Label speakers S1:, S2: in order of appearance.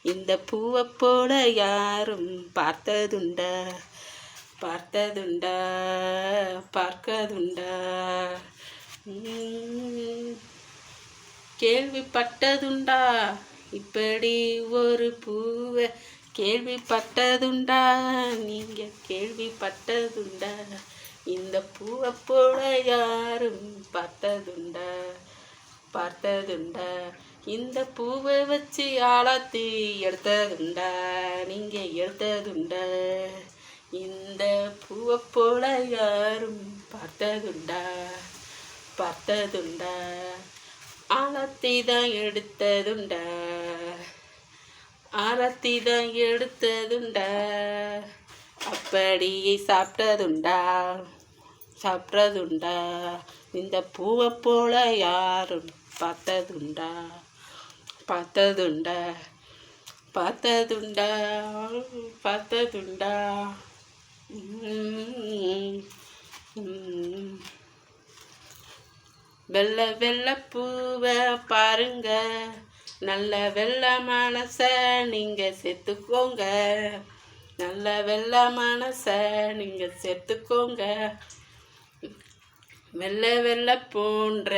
S1: இந்த பூவை போல யாரும் பார்த்ததுண்டா பார்த்ததுண்டா பார்க்கதுண்டா கேள்விப்பட்டதுண்டா இப்படி ஒரு பூவை கேள்விப்பட்டதுண்டா நீங்கள் கேள்விப்பட்டதுண்டா இந்த பூவை போல யாரும் பார்த்ததுண்டா பார்த்ததுண்டா இந்த பூவை வச்சு ஆளாத்தி எடுத்ததுண்டா நீங்கள் எடுத்ததுண்டா இந்த பூவை போல யாரும் பார்த்ததுண்டா பார்த்ததுண்டா ஆழத்தி தான் எடுத்ததுண்டா ஆரத்தி தான் எடுத்ததுண்டா அப்படியே சாப்பிட்டதுண்டா சாப்பிட்றதுண்டா இந்த பூவை போல யாரும் பார்த்ததுண்டா பார்த்ததுண்டா பார்த்ததுண்டா பார்த்ததுண்டா வெள்ளை வெள்ளை பூவை பாருங்க நல்ல வெள்ளை மனச நீங்கள் செத்துக்கோங்க நல்ல வெள்ளை மனச நீங்கள் செத்துக்கோங்க வெள்ளை வெள்ளை போன்ற